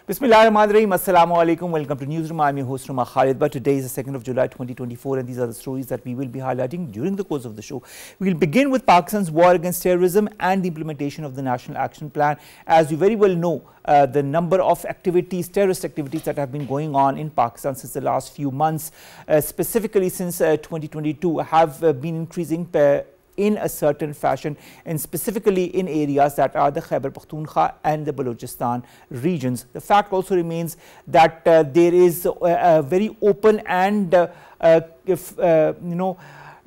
Bismillahirrahmanirrahim. Assalamu alaikum. Welcome to Newsroom. I'm your host Khalid. But today is the 2nd of July 2024 and these are the stories that we will be highlighting during the course of the show. We will begin with Pakistan's war against terrorism and the implementation of the National Action Plan. As you very well know, the number of activities, terrorist activities that have been going on in Pakistan since the last few months, specifically since 2022, have been increasing in a certain fashion, and specifically in areas that are the Khyber Pakhtunkhwa and the Balochistan regions. The fact also remains that there is a very open and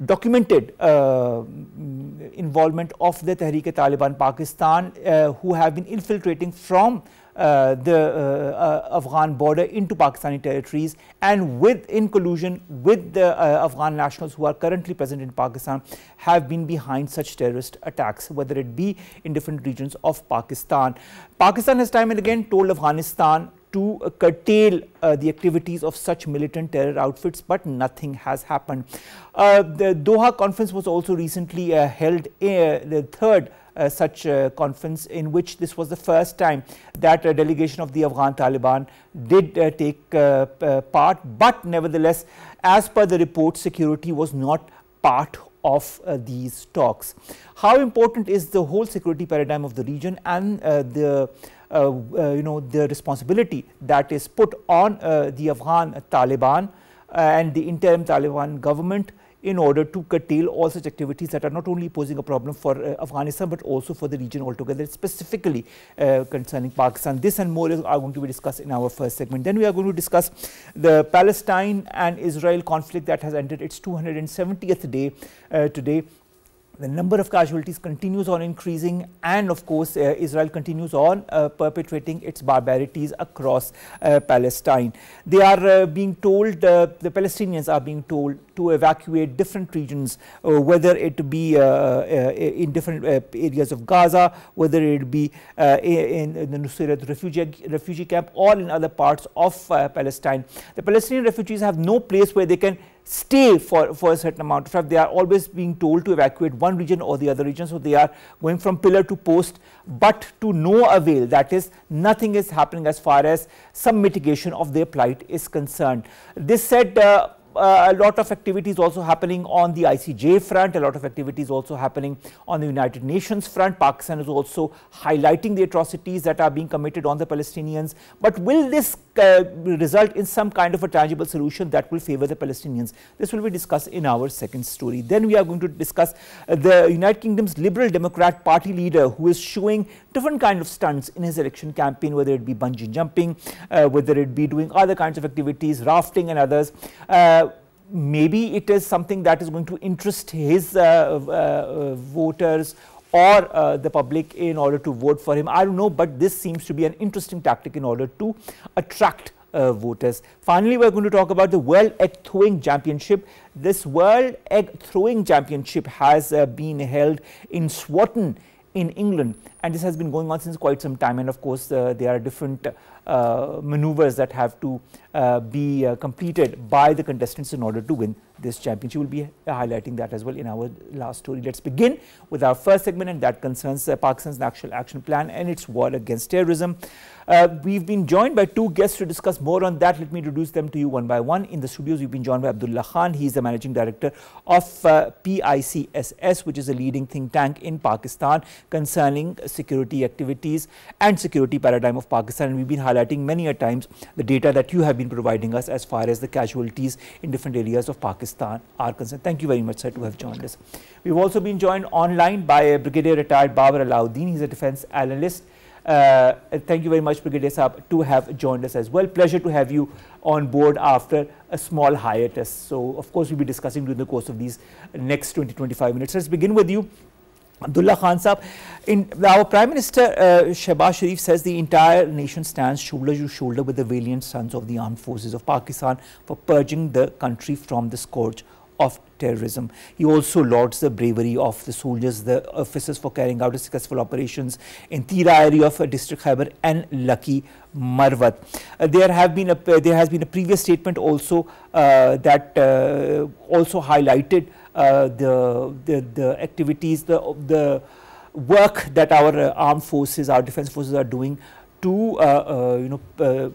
documented involvement of the Tehreek-e-Taliban Pakistan, who have been infiltrating from the Afghan border into Pakistani territories, and in collusion with the Afghan nationals who are currently present in Pakistan, have been behind such terrorist attacks, whether it be in different regions of Pakistan. Pakistan has time and again told Afghanistan to curtail the activities of such militant terror outfits, but nothing has happened. The Doha conference was also recently held, the third such conference, in which this was the first time that a delegation of the Afghan Taliban did take part, but nevertheless, as per the report, security was not part of these talks. How important is the whole security paradigm of the region and the responsibility that is put on the Afghan Taliban and the interim Taliban government in order to curtail all such activities that are not only posing a problem for Afghanistan but also for the region altogether, specifically concerning Pakistan. This and more are going to be discussed in our first segment. Then we are going to discuss the Palestine and Israel conflict that has entered its 270th day today. The number of casualties continues on increasing, and of course Israel continues on perpetrating its barbarities across Palestine. They are being told, the Palestinians are being told to evacuate different regions, whether it be in different areas of Gaza, whether it be in the NEWSROOM refugee camp, or in other parts of Palestine. The Palestinian refugees have no place where they can stay for a certain amount of time. They are always being told to evacuate one region or the other region, so they are going from pillar to post, but to no avail. That is, nothing is happening as far as some mitigation of their plight is concerned. This said, a lot of activities also happening on the ICJ front, a lot of activities also happening on the United Nations front. Pakistan is also highlighting the atrocities that are being committed on the Palestinians. But will this result in some kind of a tangible solution that will favor the Palestinians? This will be discussed in our second story. Then we are going to discuss the United Kingdom's Liberal Democrat Party leader, who is showing different kind of stunts in his election campaign, whether it be bungee jumping, whether it be doing other kinds of activities, rafting and others. Maybe it is something that is going to interest his voters or the public in order to vote for him. I don't know, but this seems to be an interesting tactic in order to attract voters. Finally, we are going to talk about the World Egg Throwing Championship. This World Egg Throwing Championship has been held in Swaton in England, and this has been going on since quite some time, and of course there are different maneuvers that have to be completed by the contestants in order to win this championship. We will be highlighting that as well in our last story. Let's begin with our first segment, and that concerns Pakistan's National Action Plan and its war against terrorism. We've been joined by two guests to discuss more on that. Let me introduce them to you one by one. In the studios, we've been joined by Abdullah Khan. He is the managing director of PICSS, which is a leading think tank in Pakistan concerning security activities and security paradigm of Pakistan. And we've been highlighting many a times the data that you have been providing us as far as the casualties in different areas of Pakistan are concerned. Thank you very much, sir, to have joined us. We've also been joined online by Brigadier retired Babar Alauddin. He's a defense analyst. Thank you very much, Brigadier Saab, to have joined us as well. Pleasure to have you on board after a small hiatus. So, of course, we'll be discussing during the course of these next 20-25 minutes. Let's begin with you, Abdullah Khan Saab. Our Prime Minister Shehbaz Sharif says the entire nation stands shoulder to shoulder with the valiant sons of the armed forces of Pakistan for purging the country from the scourge of terrorism. He also lauds the bravery of the soldiers, the officers, for carrying out successful operations in Tira area of District Khyber and Lucky Marwat. There has been a previous statement also that also highlighted the activities, the work that our armed forces, our defense forces are doing to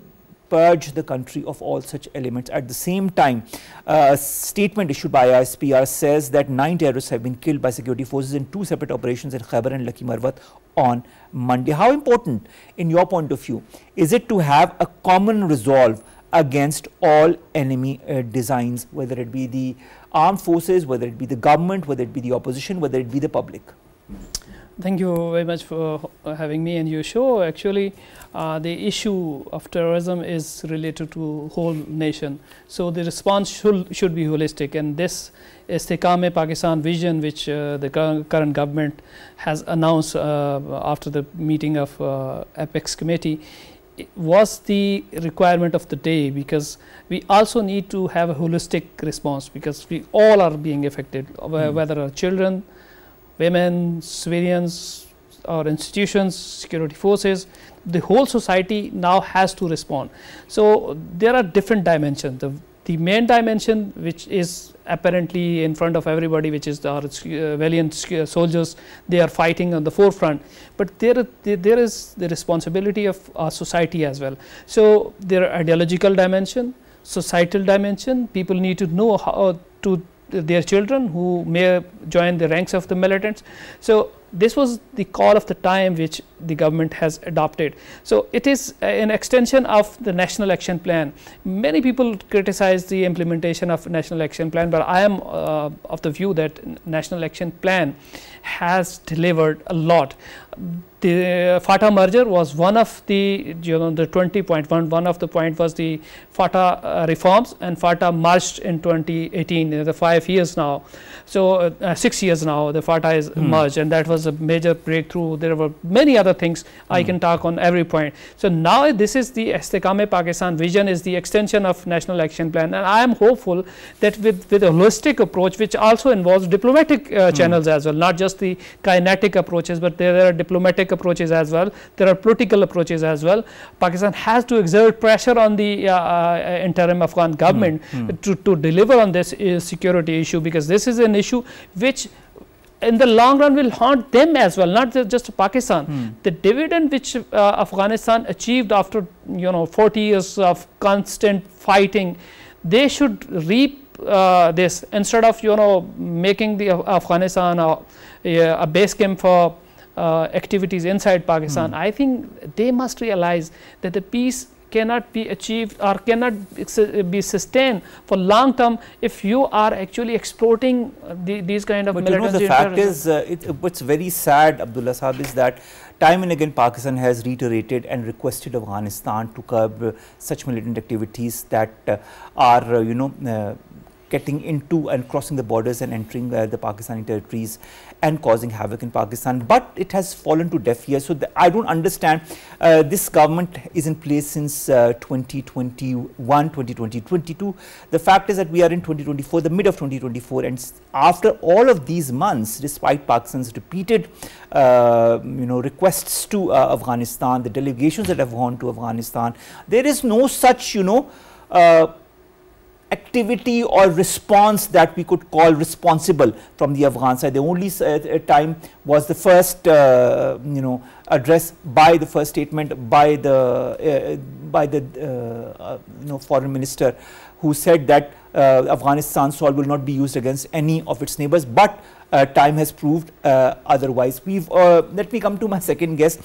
purge the country of all such elements. At the same time, a statement issued by ISPR says that 9 terrorists have been killed by security forces in 2 separate operations in Khyber and Lucky Marwat on Monday. How important, in your point of view, is it to have a common resolve against all enemy designs, whether it be the armed forces, whether it be the government, whether it be the opposition, whether it be the public? Thank you very much for having me in your show. Actually, the issue of terrorism is related to whole nation. So the response should be holistic, and this Istehkam Pakistan vision, which the current government has announced after the meeting of Apex committee, was the requirement of the day, because we also need to have a holistic response, because we all are being affected, whether our children, women, civilians, or institutions, security forces. The whole society now has to respond. So there are different dimensions. The main dimension, which is apparently in front of everybody, which is our valiant soldiers, they are fighting on the forefront. But there is the responsibility of our society as well. So there are ideological dimension, societal dimension. People need to know how to their children who may join the ranks of the militants. So this was the call of the time which the government has adopted. So it is an extension of the National Action Plan. Many people criticize the implementation of National Action Plan, but I am of the view that National Action Plan has delivered a lot. The FATA merger was one of the, the 20.1, one of the point was the FATA reforms, and FATA merged in 2018, the 5 years now. So 6 years now the FATA is merged, and that was a major breakthrough. There were many other things I can talk on every point. So now this is the Istehkam Pakistan vision, is the extension of National Action Plan, and I am hopeful that with a holistic approach, which also involves diplomatic channels as well, not just the kinetic approaches, but there are diplomatic approaches as well, there are political approaches as well. Pakistan has to exert pressure on the interim Afghan government to deliver on this security issue, because this is an issue which in the long run will haunt them as well, not just Pakistan. The dividend which Afghanistan achieved after 40 years of constant fighting, they should reap this, instead of making the Afghanistan a base camp for activities inside Pakistan. I think they must realize that the peace cannot be achieved or cannot be sustained for long term if you are actually exporting these kind of militants. But the fact is, what's very sad, Abdullah Sahab, is that time and again Pakistan has reiterated and requested Afghanistan to curb such militant activities that are getting into and crossing the borders and entering the Pakistani territories and causing havoc in Pakistan, but it has fallen to deaf ears. So I don't understand. This government is in place since 2021, 2022. The fact is that we are in 2024, the mid of 2024, and after all of these months, despite Pakistan's repeated requests to Afghanistan, the delegations that have gone to Afghanistan, there is no such activity or response that we could call responsible from the Afghan side. The only time was the first address by the first statement by the foreign minister, who said that Afghanistan's soil will not be used against any of its neighbors, but time has proved otherwise. Let me come to my second guest.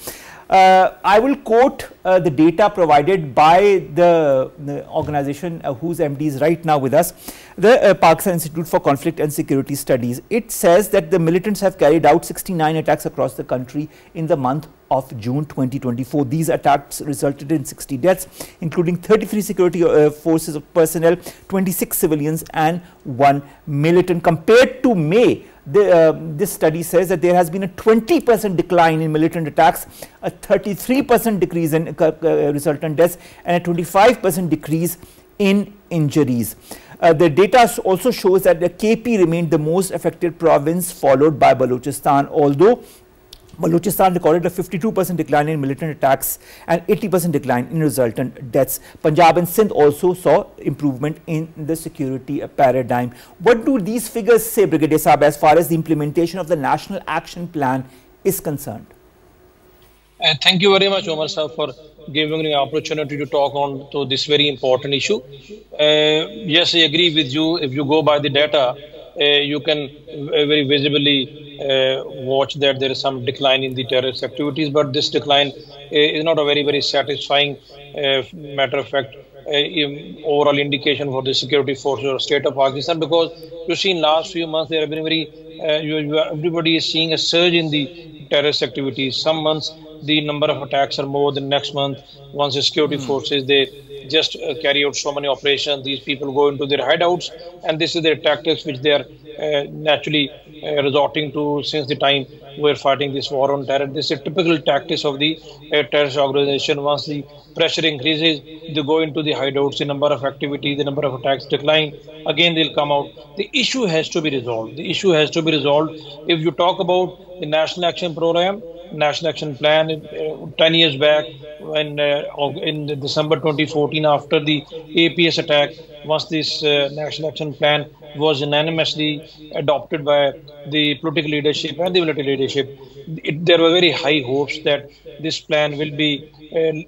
I will quote the data provided by the organization whose MD is right now with us, the Pakistan Institute for Conflict and Security Studies. It says that the militants have carried out 69 attacks across the country in the month of June 2024. These attacks resulted in 60 deaths, including 33 security forces of personnel, 26 civilians and 1 militant. Compared to May, this study says that there has been a 20% decline in militant attacks, a 33% decrease in resultant deaths, and a 25% decrease in injuries. The data also shows that the KP remained the most affected province, followed by Balochistan, although Balochistan recorded a 52% decline in militant attacks and 80% decline in resultant deaths. Punjab and Sindh also saw improvement in the security paradigm. What do these figures say, Brigadier Saab, as far as the implementation of the National Action Plan is concerned? Thank you very much, Omar Saab, for giving me an opportunity to talk on to this very important issue. Yes, I agree with you. If you go by the data, you can very visibly watch that there is some decline in the terrorist activities, but this decline is not a very satisfying matter of fact overall indication for the security forces or state of Pakistan, because you see in last few months there have been everybody is seeing a surge in the terrorist activities. Some months the number of attacks are more than next month. Once the security forces, they just carry out so many operations. These people go into their hideouts, and this is their tactics which they are naturally resorting to since the time we're fighting this war on terror. This is a typical tactics of the terrorist organization. Once the pressure increases, they go into the hideouts, the number of activities, the number of attacks decline. Again, they'll come out. The issue has to be resolved. The issue has to be resolved. If you talk about the National Action Program, National Action Plan, 10 years back, when in December 2014, after the APS attack, once this National Action Plan was unanimously adopted by the political leadership and the military leadership, there were very high hopes that this plan will be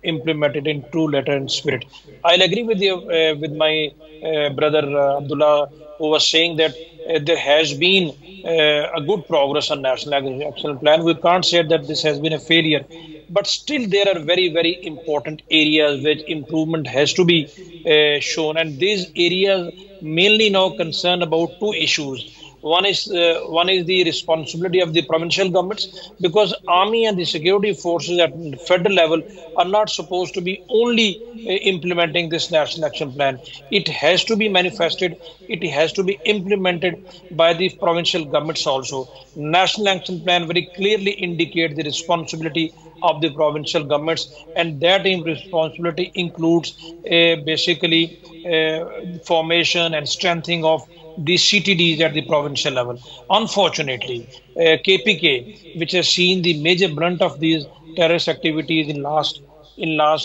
implemented in true letter and spirit. I'll agree with you, with my brother Abdullah, who was saying that there has been a good progress on National Action Plan. We can't say that this has been a failure, but still there are very important areas where improvement has to be shown, and these areas mainly now concern about two issues. One is the responsibility of the provincial governments, because army and the security forces at federal level are not supposed to be only implementing this National Action Plan. It has to be manifested. It has to be implemented by the provincial governments also. National Action Plan very clearly indicates the responsibility of the provincial governments, and that responsibility includes basically formation and strengthening of the CTDs at the provincial level. Unfortunately, KPK, which has seen the major brunt of these terrorist activities in last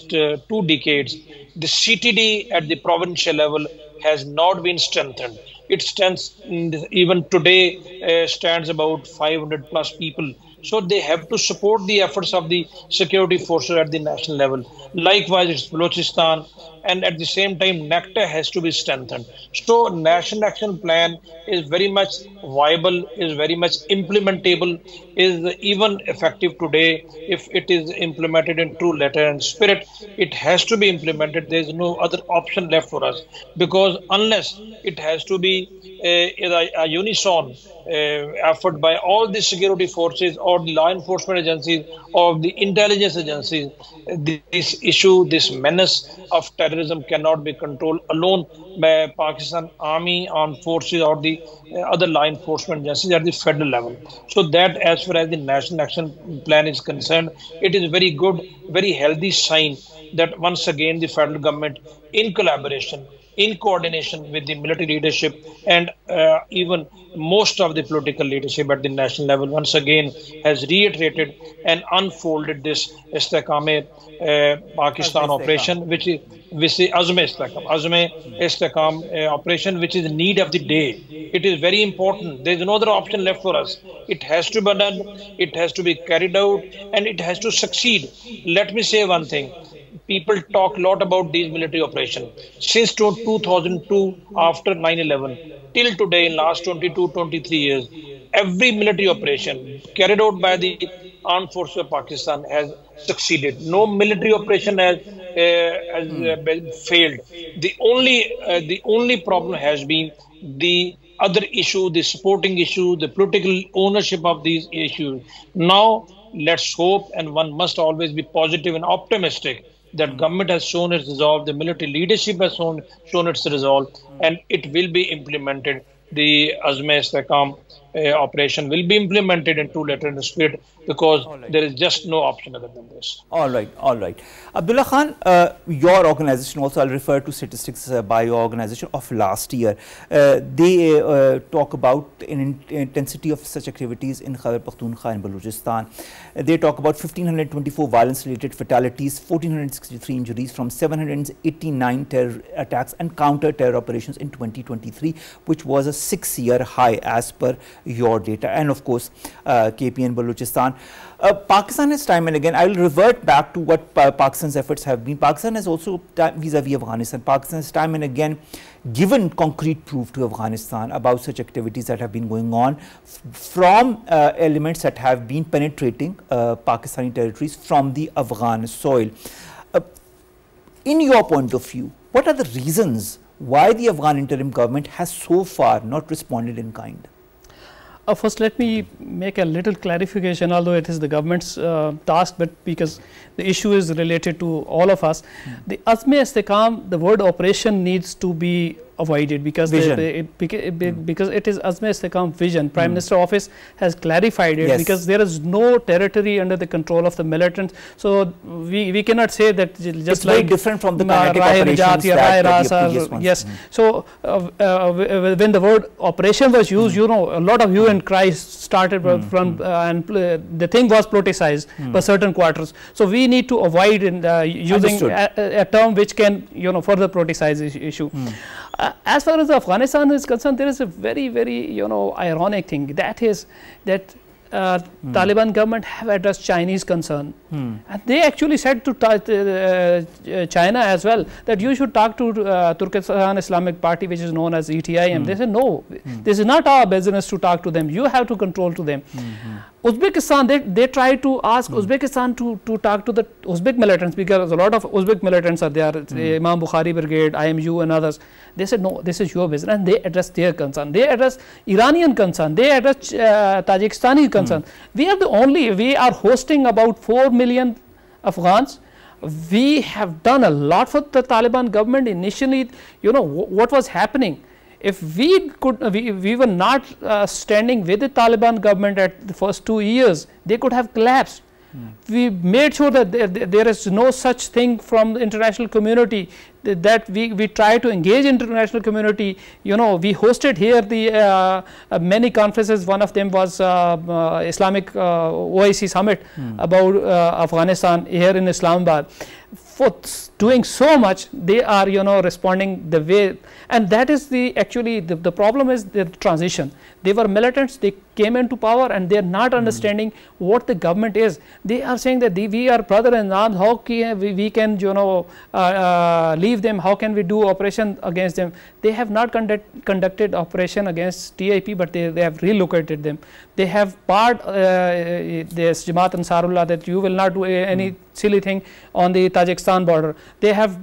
2 decades, the CTD at the provincial level has not been strengthened. It stands even today stands about 500 plus people. So they have to support the efforts of the security forces at the national level. Likewise, it's Balochistan, and at the same time, NACTA has to be strengthened. So National Action Plan is very much viable, is very much implementable, is even effective today if it is implemented in true letter and spirit. It has to be implemented. There is no other option left for us, because unless it has to be a unison effort by all the security forces or the law enforcement agencies or the intelligence agencies, this issue, this menace of terrorism cannot be controlled alone by Pakistan Army, armed forces or the other law enforcement agencies at the federal level. So that, as far as the National Action Plan is concerned, it is very good, very healthy sign that once again the federal government, in collaboration, in coordination with the military leadership and even most of the political leadership at the national level, once again has reiterated and unfolded this Istehkam Pakistan operation, which is azmeistehkam operation, which is the need of the day. It is very important. There is no other option left for us. It has to be done, it has to be carried out, and it has to succeed. Let me say one thing. People talk a lot about these military operations. Since 2002, after 9/11, till today, in last 22-23 years, every military operation carried out by the armed forces of Pakistan has succeeded. No military operation has failed. The only problem has been the other issue, the supporting issue, the political ownership of these issues. Now, let's hope, and one must always be positive and optimistic, that government has shown its resolve, the military leadership has shown its resolve, and it will be implemented. The azmeistehkam operation will be implemented in true letter and spirit, because there is just no option other than this. All right. Abdullah Khan, your organization also, I'll refer to statistics by your organization of last year. They talk about an intensity of such activities in Khyber Pakhtunkhwa and Balochistan. They talk about 1,524 violence-related fatalities, 1,463 injuries from 789 terror attacks and counter-terror operations in 2023, which was a 6-year high as per your data, and of course KP and Balochistan. Pakistan has time and again, I will revert back to what Pakistan's efforts have been. Pakistan has also, vis-a-vis Afghanistan, Pakistan has time and again given concrete proof to Afghanistan about such activities that have been going on from elements that have been penetrating Pakistani territories from the Afghan soil. In your point of view, what are the reasons why the Afghan interim government has so far not responded in kind? First, let me make a little clarification, although it is the government's task, but because the issue is related to all of us. The azmeistehkam, the word operation needs to be avoided because because it is azmeistehkam vision. Prime Minister office has clarified it because there is no territory under the control of the militants. So we cannot say that just it's very different from the kinetic operations So when the word operation was used, you know, a lot of hue and cry started from and the thing was politicized by certain quarters. So we need to avoid using a term which can, you know, further politicize the issue. As far as Afghanistan is concerned, there is a very, very, you know, ironic thing. That is that Taliban government have addressed Chinese concern, and they actually said to China as well that you should talk to Turkestan Islamic Party, which is known as ETIM. They said no, this is not our business to talk to them. You have to control to them. Uzbekistan, they try to ask Uzbekistan to talk to the Uzbek militants, because a lot of Uzbek militants are there, Imam Bukhari Brigade, IMU and others. They said no, this is your business, and they address their concern. They address Iranian concern, they address Tajikistani concern. We are hosting about 4 million Afghans. We have done a lot for the Taliban government. Initially, you know, what was happening? If we were not standing with the Taliban government at the first 2 years, they could have collapsed. We made sure that there is no such thing from the international community, that we try to engage international community. You know, we hosted here the many conferences. One of them was Islamic OIC summit about Afghanistan here in Islamabad. For doing so much, they are, you know, responding the way, and that is actually the problem is the transition. They were militants, they came into power, and they are not understanding what the government is. They are saying that we are brother in arms, how can we can, you know, leave them, how can we do operation against them. They have not conducted operation against TIP, but they have relocated them. They have barred this Jamaat Ansarullah that you will not do any silly thing on the Tajikistan border. They have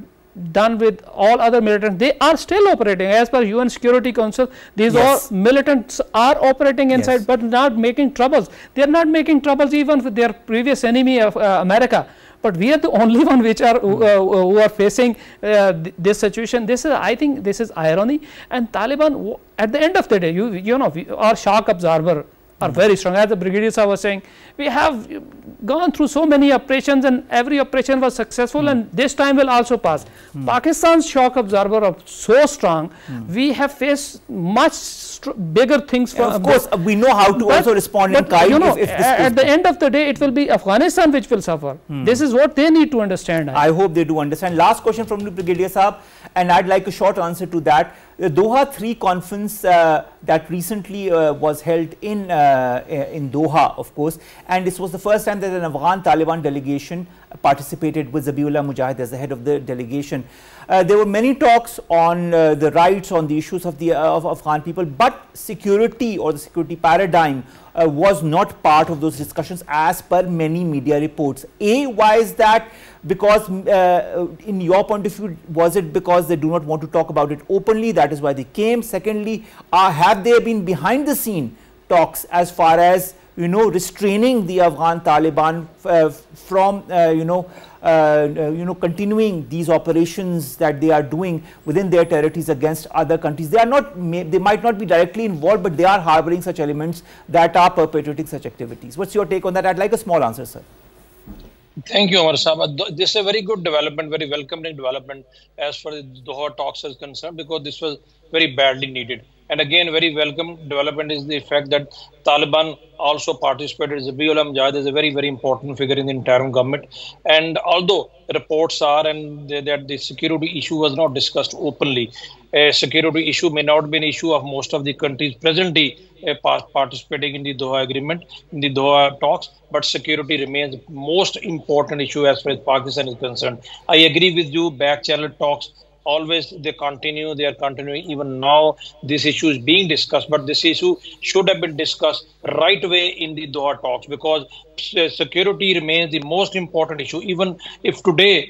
done with all other militants. They are still operating as per UN Security Council. These all militants are operating inside, but not making troubles. They are not making troubles even with their previous enemy of America. But we are the only one which are who are facing this situation. This is, I think, this is irony. And Taliban, at the end of the day, you know, our shock absorber are very strong. As the Brigadier Sir was saying, we have gone through so many operations, and every operation was successful, and this time will also pass. Pakistan's shock absorber are so strong. We have faced much bigger things. Of course, we know how to also respond in kind. You know, at the end of the day, it will be Afghanistan which will suffer. This is what they need to understand. I hope they do understand. Last question from the Brigadier Sahab, and I'd like a short answer to that. The Doha 3 conference that recently was held in Doha, of course, and this was the first time that an Afghan Taliban delegation participated with Zabiullah Mujahid as the head of the delegation. There were many talks on the rights, on the issues of the Afghan people, but security or the security paradigm was not part of those discussions as per many media reports. Why is that? Because in your point of view, was it because they do not want to talk about it openly, that is why they came? Secondly, have there been behind the scene talks as far as, you know, restraining the Afghan Taliban from continuing these operations that they are doing within their territories against other countries? They are not, they might not be directly involved, but they are harboring such elements that are perpetuating such activities. What's your take on that? I'd like a small answer, sir. Thank you, Omar Sahab. This is a very good development, very welcoming development as far as the Doha talks is concerned, because this was very badly needed. And again, very welcome development is the fact that Taliban also participated. Zabiullah Mujahid is a very, very important figure in the interim government. And although reports are that the security issue was not discussed openly, a security issue may not be an issue of most of the countries presently participating in the Doha agreement, in the Doha talks, but security remains the most important issue as far as Pakistan is concerned. I agree with you, back channel talks always they are continuing. Even now this issue is being discussed, but this issue should have been discussed right away in the Doha talks, because security remains the most important issue. Even if today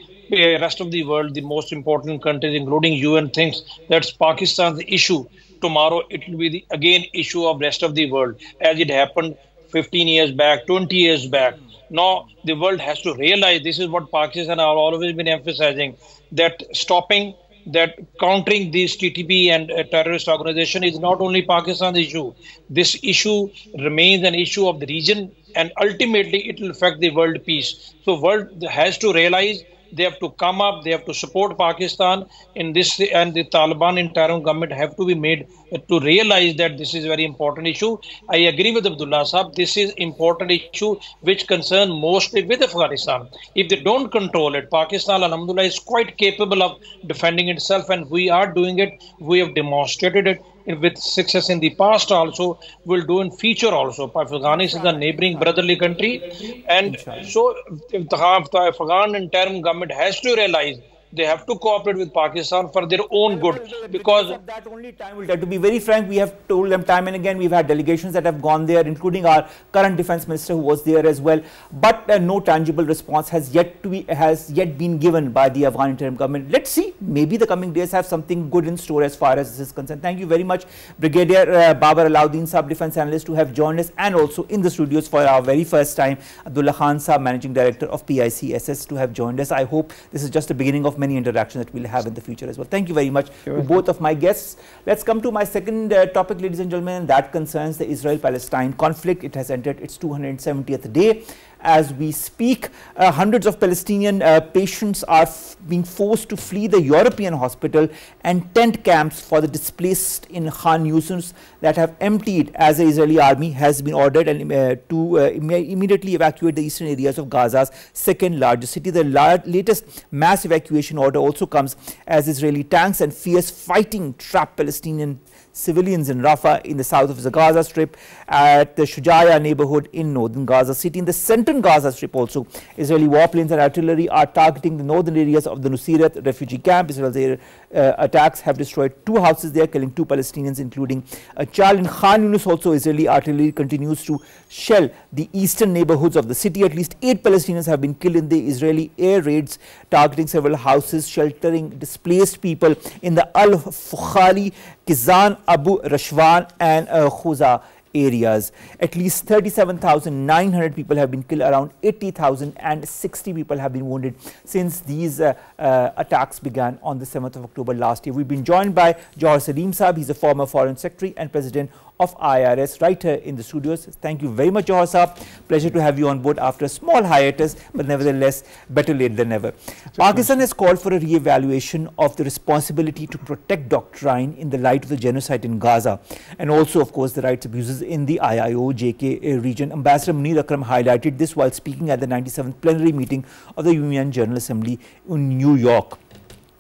rest of the world, the most important countries including UN thinks that's Pakistan's issue, tomorrow it will be the again issue of rest of the world, as it happened 15 years back, 20 years back. Now the world has to realize, this is what Pakistan have always been emphasizing, that stopping, that countering these TTP and terrorist organization is not only Pakistan's issue. This issue remains an issue of the region, and ultimately it will affect the world peace. So world has to realize, they have to come up, they have to support Pakistan in this, and the Taliban interim government have to be made to realize that this is a very important issue. I agree with Abdullah Sahab, this is important issue which concern mostly with Afghanistan. If they don't control it, Pakistan, alhamdulillah, is quite capable of defending itself, and we are doing it. We have demonstrated it with success in the past also, will do in future also. Afghanistan is a neighboring brotherly country, and so the Afghan interim government has to realize they have to cooperate with Pakistan for their own good, because of that only time will tell. To be very frank, we have told them time and again. We've had delegations that have gone there, including our current defense minister who was there as well, but no tangible response has yet been given by the Afghan interim government. Let's see, maybe the coming days have something good in store as far as this is concerned. Thank you very much, Brigadier Babar Alauddin Sahab, defense analyst, who have joined us, and also in the studios for our very first time, Abdullah Khan Sahab, managing director of PICSS, to have joined us. I hope this is just the beginning of many interactions that we'll have in the future as well. Thank you very much to both of my guests. Let's come to my second topic, ladies and gentlemen, and that concerns the Israel-Palestine conflict. It has entered its 270th day. As we speak, hundreds of Palestinian patients are being forced to flee the European hospital and tent camps for the displaced in Khan Younis that have emptied, as the Israeli army has been ordered to immediately evacuate the eastern areas of Gaza's second largest city. The latest mass evacuation order also comes as Israeli tanks and fierce fighting trap Palestinian civilians in Rafah in the south of the Gaza Strip, at the Shujaya neighborhood in northern Gaza City. In the central Gaza Strip also, Israeli warplanes and artillery are targeting the northern areas of the Nuseirat refugee camp. Israel's air attacks have destroyed 2 houses there, killing 2 Palestinians, including a child. In Khan Younis also, Israeli artillery continues to shell the eastern neighborhoods of the city. At least 8 Palestinians have been killed in the Israeli air raids targeting several houses sheltering displaced people in the Al-Fukhali, Kizan, Abu Rashwan and Khuza areas. At least 37,900 people have been killed, around 80,060 people have been wounded since these attacks began on the 7th of October last year. We've been joined by Jauhar Saleem Sahab. He's a former foreign secretary and president of IRS, right here in the studios. Thank you very much, Jauhar Sahab. Pleasure to have you on board after a small hiatus, but nevertheless, better late than never. Pakistan has called for a re-evaluation of the responsibility to protect doctrine in the light of the genocide in Gaza, and also, of course, the rights abuses in the IIO-JK region. Ambassador Munir Akram highlighted this while speaking at the 97th plenary meeting of the UN General Assembly in New York.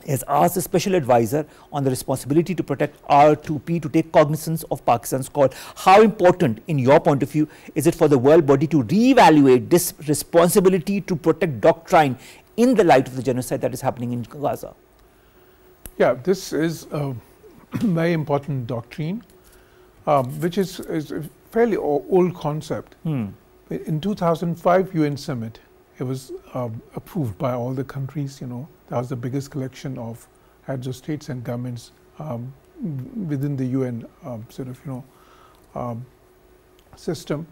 Has asked a special advisor on the responsibility to protect R2P to take cognizance of Pakistan's call. How important, in your point of view, is it for the world body to re-evaluate this responsibility to protect doctrine in the light of the genocide that is happening in Gaza? Yeah, this is a very important doctrine, which is a fairly old concept. In 2005 UN summit, it was approved by all the countries, That was the biggest collection of heads of states and governments within the UN system.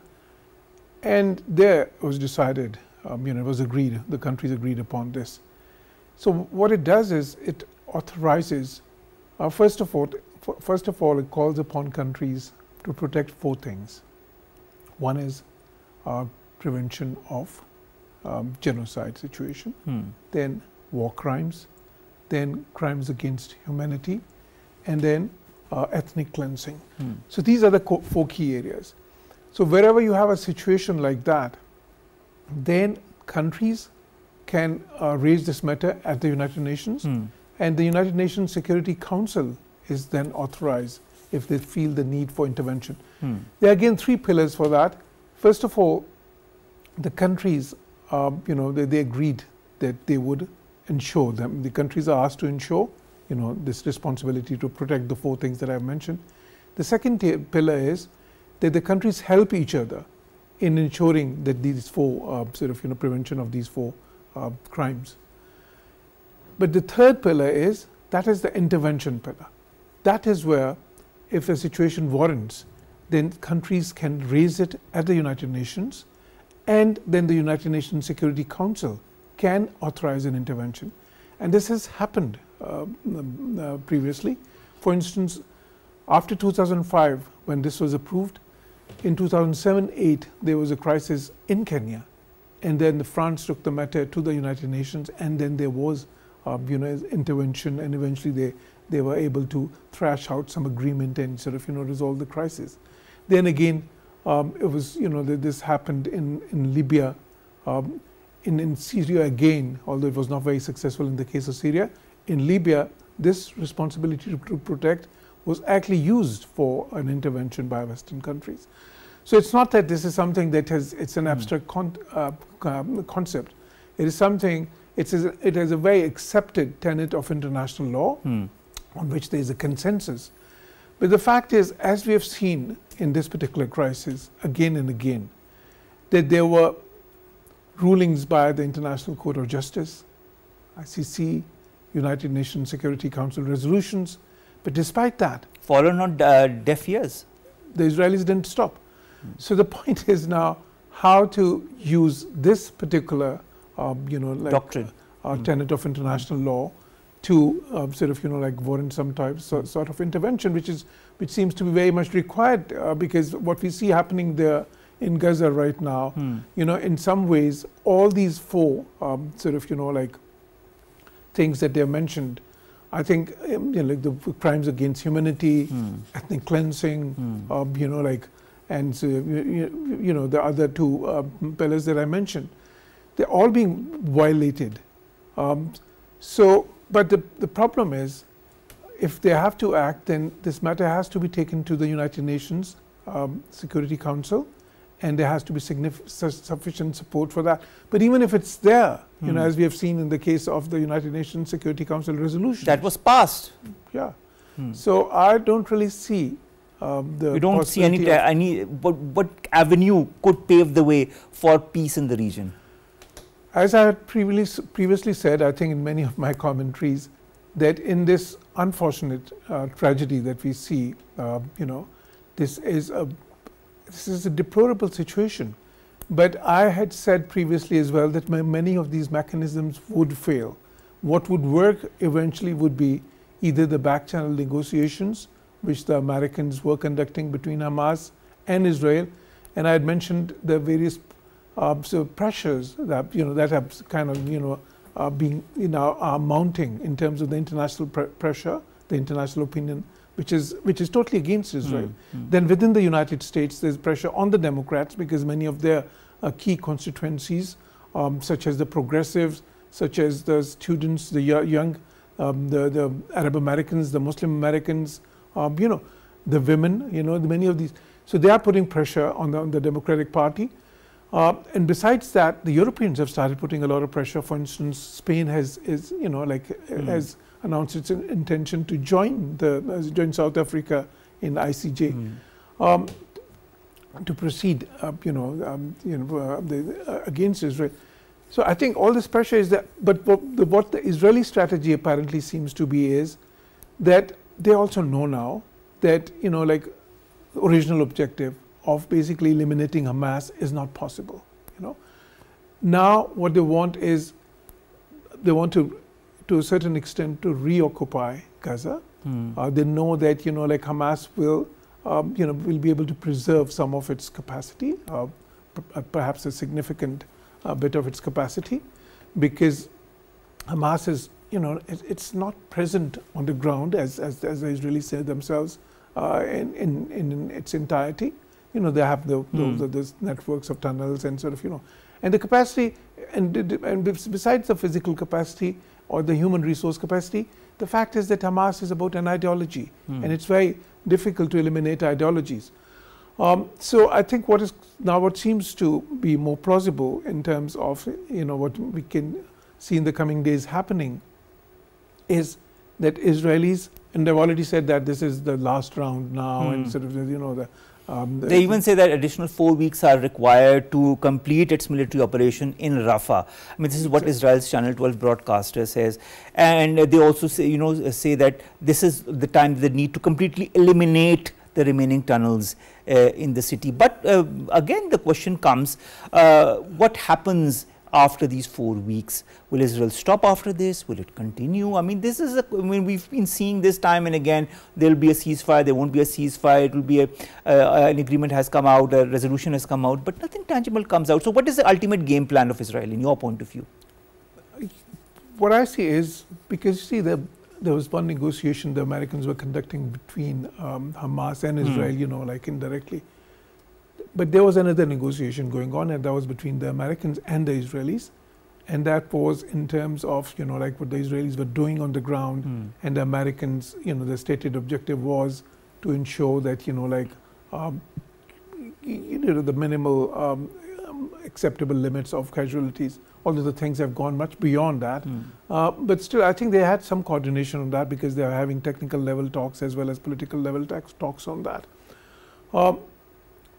And there it was decided, it was agreed, the countries agreed upon this. So what it does is it authorizes, first of all, it calls upon countries to protect 4 things. One is prevention of genocide situation, then war crimes, then crimes against humanity, and then ethnic cleansing. So these are the 4 key areas. So wherever you have a situation like that, then countries can raise this matter at the United Nations, and the United Nations Security Council is then authorized if they feel the need for intervention. There are again 3 pillars for that. First of all, the countries, they agreed that they would ensure them. The countries are asked to ensure, this responsibility to protect the 4 things that I've mentioned. The second pillar is that the countries help each other in ensuring that these 4 prevention of these 4 crimes. But the third pillar is, that is the intervention pillar. That is where, if a situation warrants, then countries can raise it at the United Nations, and then the United Nations Security Council can authorize an intervention. And this has happened previously. For instance, after 2005, when this was approved, in 2007-8, there was a crisis in Kenya, and then France took the matter to the United Nations, and then there was intervention, and eventually they were able to thrash out some agreement and resolve the crisis. Then again, it was this happened in Libya, in Syria again, although it was not very successful in the case of Syria. In Libya, this responsibility to protect was actually used for an intervention by Western countries. So it's not that this is something that it's an abstract concept. It is something, it is a very accepted tenet of international law on which there is a consensus. But the fact is, as we have seen in this particular crisis again and again, that there were rulings by the International Court of Justice, ICC, United Nations Security Council resolutions, but despite that, fallen on deaf ears. The Israelis didn't stop. So the point is now how to use this particular, doctrine, tenet of international law to warrant some type sort of intervention, which seems to be very much required, because what we see happening there in Gaza right now, in some ways, all these 4 things that they mentioned, I think, like the crimes against humanity, ethnic cleansing, and the other 2 pillars that I mentioned, they're all being violated. But the problem is, if they have to act, then this matter has to be taken to the United Nations Security Council, and there has to be sufficient support for that. But even if it's there, as we have seen in the case of the United Nations Security Council resolution, that was passed. Yeah. So I don't really see you don't see what avenue could pave the way for peace in the region. As I had previously said, I think in many of my commentaries, that in this unfortunate tragedy that we see, this is a deplorable situation. But I had said previously as well that many of these mechanisms would fail. What would work eventually would be either the back channel negotiations, which the Americans were conducting between Hamas and Israel, and I had mentioned the various pressures that that have kind of being mounting in terms of the international pressure, the international opinion, which is totally against Israel. Then within the United States, there's pressure on the Democrats, because many of their key constituencies, such as the progressives, such as the students, the young, the Arab Americans, the Muslim Americans, the women, many of these. So they are putting pressure on the Democratic Party. And besides that, the Europeans have started putting a lot of pressure. For instance, Spain has has announced its intention to join South Africa in ICJ to proceed, against Israel. So I think all this pressure is that. But what the Israeli strategy apparently seems to be is that they also know now that the original objective of basically eliminating Hamas is not possible. Now what they want is, they want to a certain extent, to reoccupy Gaza. They know that Hamas will be able to preserve some of its capacity, perhaps a significant bit of its capacity, because Hamas is it's not present on the ground as the Israelis say themselves in its entirety. They have those networks of tunnels and and the capacity, and besides the physical capacity or the human resource capacity, the fact is that Hamas is about an ideology, and it's very difficult to eliminate ideologies. So I think what seems to be more plausible in terms of what we can see in the coming days happening is that Israelis, and they've already said that this is the last round now, and they even say that additional 4 weeks are required to complete its military operation in Rafah. I mean, this is what Israel's Channel 12 broadcaster says, and they also say, say that this is the time they need to completely eliminate the remaining tunnels in the city. But again, the question comes: what happens after these 4 weeks? Will Israel stop after this? Will it continue? I mean, this is we've been seeing this time and again. There will be a ceasefire, there won't be a ceasefire, it will be an agreement has come out, a resolution has come out, but nothing tangible comes out. So what is the ultimate game plan of Israel in your point of view? What I see is, because you see there was one negotiation the Americans were conducting between Hamas and Israel, like indirectly. But there was another negotiation going on, and that was between the Americans and the Israelis. And that was in terms of, like what the Israelis were doing on the ground, and the Americans, the stated objective was to ensure that, the minimal acceptable limits of casualties, although the things have gone much beyond that. But still, I think they had some coordination on that, because they are having technical level talks as well as political level talks on that.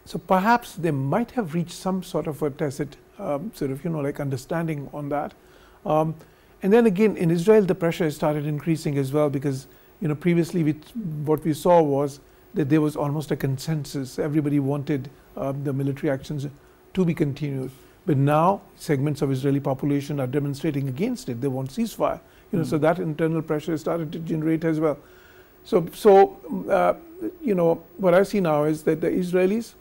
So perhaps they might have reached some sort of a tacit understanding on that. And then again, in Israel, the pressure started increasing as well, because previously what we saw was that there was almost a consensus. Everybody wanted the military actions to be continued. But now segments of Israeli population are demonstrating against it. They want ceasefire. So that internal pressure started to generate as well. So what I see now is that the Israelis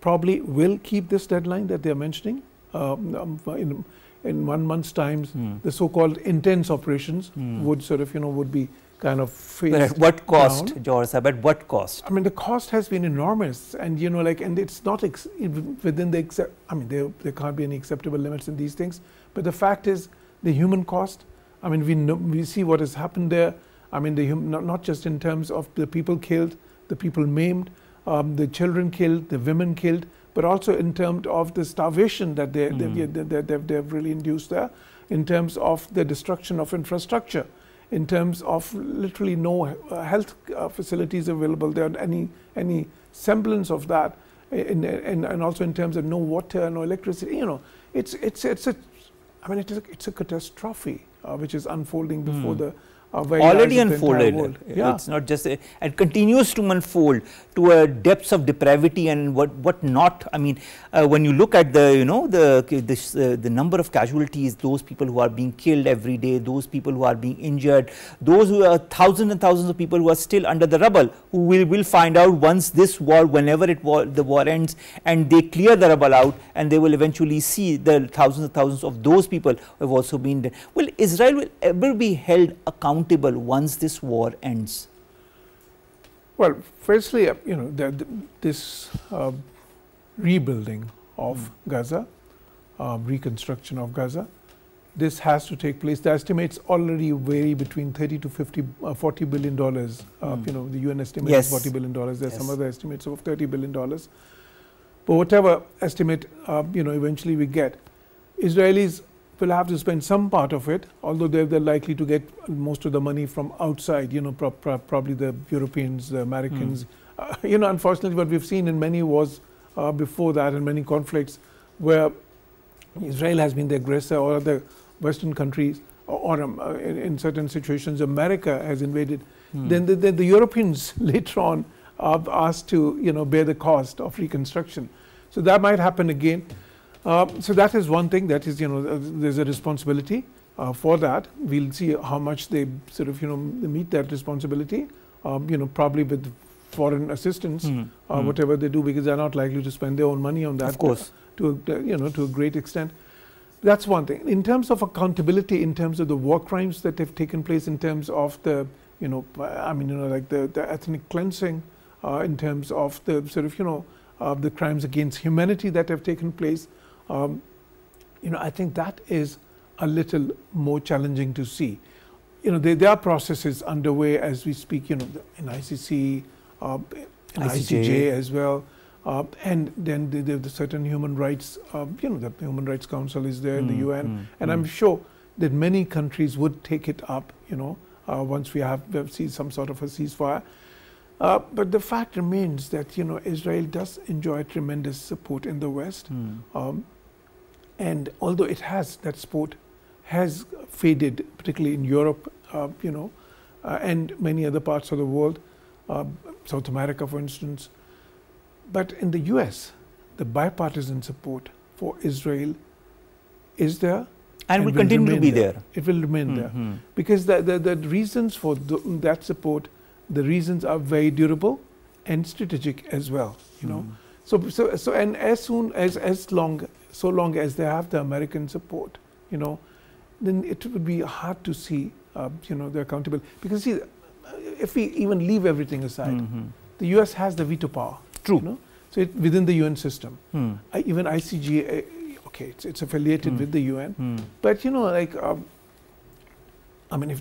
probably will keep this deadline that they are mentioning. In 1 month's time, the so-called intense operations would would be kind of phased But at what cost, down. Jauhar Sahib, at what cost? I mean, the cost has been enormous, and and it's not within the there can't be any acceptable limits in these things. But the fact is, the human cost. I mean, we see what has happened there. I mean, not just in terms of the people killed, the people maimed, the children killed, the women killed, but also in terms of the starvation that they've really induced there, in terms of the destruction of infrastructure, in terms of literally no health facilities available there, any semblance of that, and also in terms of no water, no electricity. It's a catastrophe which is unfolding before the already unfolded. It's not just it continues to unfold to depths of depravity and what not. I mean, when you look at the number of casualties, those people who are being killed every day, those people who are being injured, those who are thousands and thousands of people who are still under the rubble, who will find out once this war, whenever the war ends, and they clear the rubble out, and they will eventually see the thousands and thousands of those people who have also been dead. Will Israel will ever be held accountable once this war ends? Well, firstly, this rebuilding of Gaza, reconstruction of Gaza, this has to take place. The estimates already vary between 30 to 40 billion dollars. The UN estimates $40 billion. There's some other estimates of $30 billion. But whatever estimate eventually we get, Israelis will have to spend some part of it, although they're likely to get most of the money from outside, probably the Europeans, the Americans. Unfortunately, what we've seen in many wars before that, in many conflicts, where Israel has been the aggressor, or the Western countries, or in certain situations, America has invaded, then the Europeans later on are asked to, bear the cost of reconstruction. So that might happen again. So that is one thing, that is, there's a responsibility for that. We'll see how much they they meet that responsibility, probably with foreign assistance, whatever they do, because they're not likely to spend their own money on that. Of course. To a great extent. That's one thing. In terms of accountability, in terms of the war crimes that have taken place, in terms of the, like the ethnic cleansing, in terms of the sort of, the crimes against humanity that have taken place, I think that is a little more challenging to see. There are processes underway as we speak, in ICC, in ICJ as well. And then the certain human rights, the Human Rights Council is there in the UN, and I'm sure that many countries would take it up, once we see some sort of a ceasefire. But the fact remains that Israel does enjoy tremendous support in the West, and although that support has faded, particularly in Europe, and many other parts of the world, South America, for instance. But in the US, the bipartisan support for Israel is there. And will continue to be there. It will remain there. Because the reasons for that support, the reasons are very durable and strategic as well, So and so long as they have the American support, then it would be hard to see, the accountability. Because see, if we even leave everything aside, the US has the veto power. True. So within the UN system, even ICJ, okay, it's affiliated with the UN, but if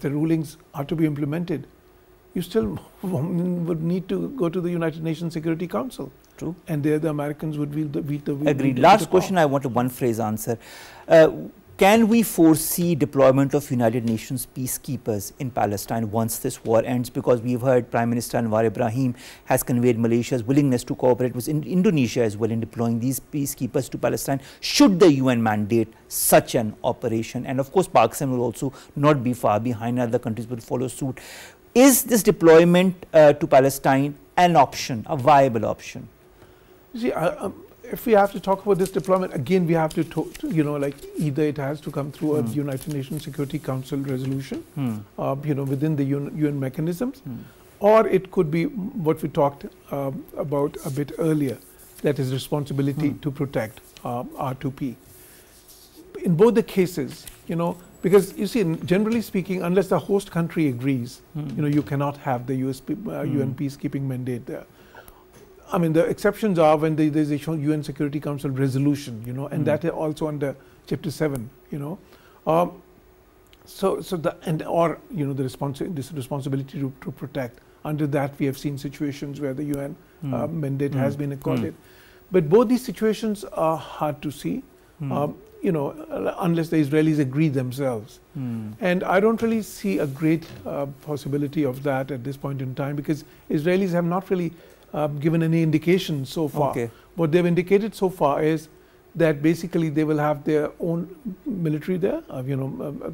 the rulings are to be implemented, you still would need to go to the United Nations Security Council. True. And there the Americans would veto. Agreed. Last question, I want a one-phrase answer. Can we foresee deployment of United Nations peacekeepers in Palestine once this war ends? Because we've heard Prime Minister Anwar Ibrahim has conveyed Malaysia's willingness to cooperate with Indonesia as well in deploying these peacekeepers to Palestine, should the UN mandate such an operation. And of course, Pakistan will also not be far behind, other countries will follow suit. Is this deployment to Palestine an option, a viable option? See, if we have to talk about this deployment, again, we have to talk, either it has to come through a United Nations Security Council resolution, within the UN mechanisms, or it could be what we talked about a bit earlier, that is responsibility to protect R2P. In both the cases, because you see, generally speaking, unless the host country agrees, you cannot have the UN peacekeeping mandate there. I mean, the exceptions are when there's a UN Security Council resolution, and that is also under Chapter 7, the responsibility to protect. Under that, we have seen situations where the UN mandate has been accorded. But both these situations are hard to see, unless the Israelis agree themselves. And I don't really see a great possibility of that at this point in time, because Israelis have not really given any indication so far. Okay. What they've indicated so far is that basically they will have their own military there, a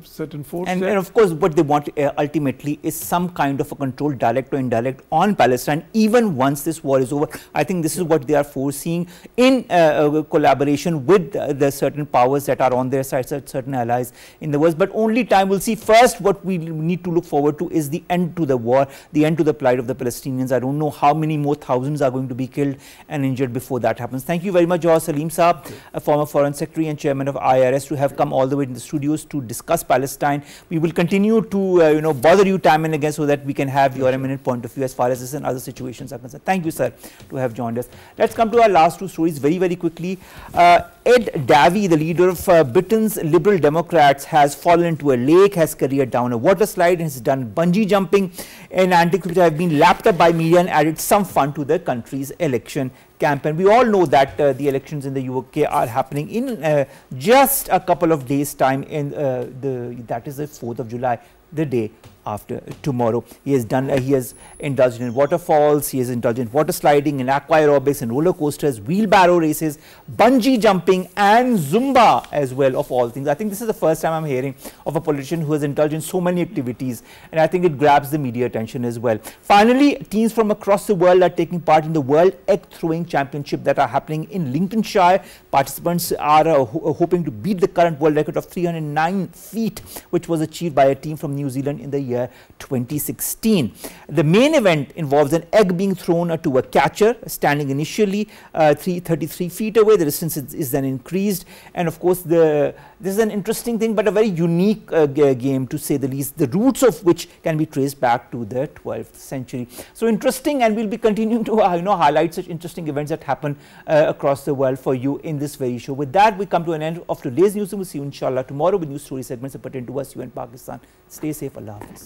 certain force there. And of course, what they want ultimately is some kind of a control, direct or indirect, on Palestine, even once this war is over. I think this is what they are foreseeing in collaboration with the certain powers that are on their side, certain allies in the West. But only time will see. First, what we need to look forward to is the end to the war, the end to the plight of the Palestinians. I don't know how many more thousands are going to be killed and injured before that happens. Thank you very much, Jauhar Saleem Saab, a former Foreign Secretary and Chairman of IRS, to have come all the way in the studios to discuss Palestine. We will continue to bother you time and again so that we can have your eminent point of view as far as this and other situations are concerned. Thank you, sir, to have joined us. Let's come to our last two stories very, very quickly. Ed Davey, the leader of Britain's Liberal Democrats, has fallen into a lake, has careered down a water slide, and has done bungee jumping, in antics which have been lapped up by media and added some fun to the country's election campaign. We all know that the elections in the UK are happening in just a couple of days' time. That is the 4th of July, the day after tomorrow. He has indulged in waterfalls, he has indulged in water sliding, in aqua aerobics, and roller coasters, wheelbarrow races, bungee jumping, and Zumba as well, of all things. I think this is the first time I'm hearing of a politician who has indulged in so many activities, and I think it grabs the media attention as well. Finally, teams from across the world are taking part in the World Egg Throwing Championship that are happening in Lincolnshire. Participants are hoping to beat the current world record of 309 feet, which was achieved by a team from New Zealand in the year year 2016. The main event involves an egg being thrown to a catcher standing initially 33 feet away. The distance is then increased, and of course this is an interesting thing, but a very unique game, to say the least, the roots of which can be traced back to the 12th century. So interesting, and we'll be continuing to highlight such interesting events that happen across the world for you in this very show. With that, we come to an end of today's newsroom. We'll see you inshallah tomorrow with news story segments that pertain to us, you and Pakistan. Stay safe. Allah Hafiz.